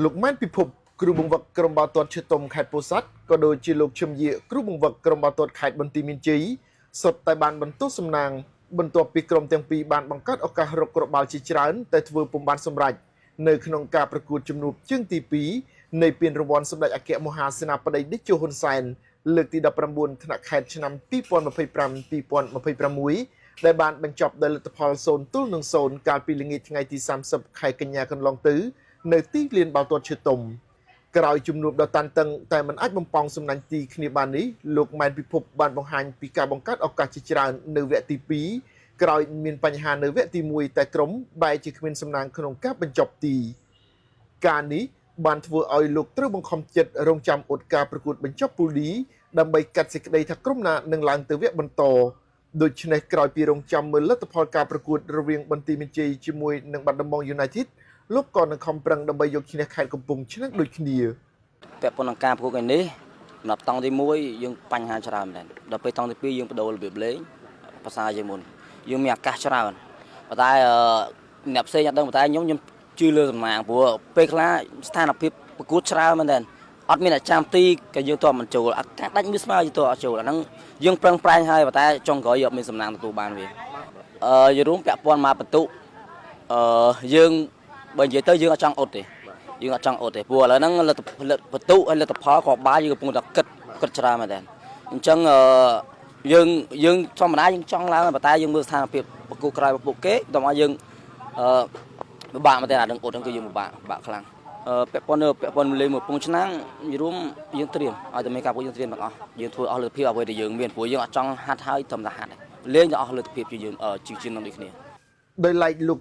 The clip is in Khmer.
លោកម៉ែនពិភពគ្រូបង្វឹកក្រុមបាល់ទាត់ឈើតុំខេត្តពោធិ៍សាត់ក៏ដូចជាលោកឈឹមយាគ្រូបង្វឹកក្រុមបាល់ទាត់ខេត្តបន្ទាយមានជ័យសុទ្ធតែបានបន្ទោសសំណាងបន្ទាប់ពីក្រុមទាំងពីរបានបង្កើតឱកាសរកគ្រាប់បាល់ជាច្រើនតែធ្វើពុំបានសម្រេចនៅក្នុងការប្រកួតជំនួបជើងទី2នៃពានរង្វាន់សម្ដេចអគ្គមហាសេនាបតីតេជោហ៊ុនសែនលើកទី19ថ្នាក់ខេត្តឆ្នាំ2025-2026ដែលបានបញ្ចប់ដោយលទ្ធផល0-0កាលពីល្ងាចថ្ងៃទី30ខែកញ្ញាកន្លងទៅនៅទីលានបាល់ទាត់ឈើតុំក្រោយជំនួបដ៏តានតឹងតែមិនអាចបំពង់សំណាញ់ទីគ្នាបាននេះលោកម៉ែនពិភពបានបង្ហាញពីការបង្កើតឱកាសជាច្រើននៅវគ្គទី2ក្រោយមានបញ្ហានៅវគ្គទី1តែក្រុមបែរជាគ្មានសំណាងក្នុងការបញ្ចប់ទីការនេះបានធ្វើឲ្យលោកត្រូវបង្ខំចិត្តរងចាំអ៊ុតការប្រកួតបញ្ចប់ពូល D ដើម្បីកាត់សេចក្តីថាក្រុមណានឹងឡើងទៅវគ្គបន្តដូច្នេះក្រោយពីរងចាំមើលលទ្ធផលការប្រកួតរវាងបន្ទាយមានជ័យជាមួយនឹងបាត់ដំបង United លោកក៏នឹងខំប្រឹងដើម្បីយកឈ្នះខេត្តកំពង់ឆ្នាំងដូចគ្នាពាក់ព័ន្ធនឹងការប្រកួតថ្ងៃនេះសម្រាប់តង់ទី1យើងបញ្ហាច្រើនមែនដល់ពេលតង់ទី2យើងបដូររបៀបលេងភាសាជាងមុនយើងមានឱកាសច្រើនប៉ុន្តែអ្នកផ្សេងអត់ដឹងប៉ុន្តែខ្ញុំជឿលើសំណាងព្រោះពេលខ្លះស្ថានភាពប្រកួតច្រើនមែនទេអត់មានអាចាំទីក៏យើងតមិនចូលអាការដាច់មួយស្មើយើងតអត់ចូលអាហ្នឹងយើងប្រឹងប្រែងហើយប៉ុន្តែចុងក្រោយយើងអត់មានសំណាងទទួលបានវាយរួមពាក់ព័ន្ធមកបន្ទុយើងបើនិយាយទៅយើងអត់ចង់អត់ទេយើងអត់ចង់អត់ទេព្រោះឥឡូវហ្នឹងលទ្ធបន្ទុហើយលទ្ធផលក៏បាយយើងកំពុងតែគិតច្រើនមែនទេអញ្ចឹងយើងធម្មតាយើងចង់ឡើងប៉ុន្តែយើងមើលស្ថានភាពប្រកួតក្រោយពួកគេតោះមកយើងពិបាកមែនទេអានឹងអត់ហ្នឹងគឺយើងពិបាកខ្លាំងពាក់ព័ន្ធលេងមកពងឆ្នាំងរួមយើងត្រៀមឲ្យតែមានការប្រកួតយើងត្រៀមទាំងអស់យើងធ្វើអស់លទ្ធភាពអ្វីដែលយើងមានព្រោះយើងអត់ចង់ហាត់ហើយធម្មតាហាត់លេងទៅអស់លទ្ធភាពជាយើងជានឹងដូចគ្នាដោយឡែកលោក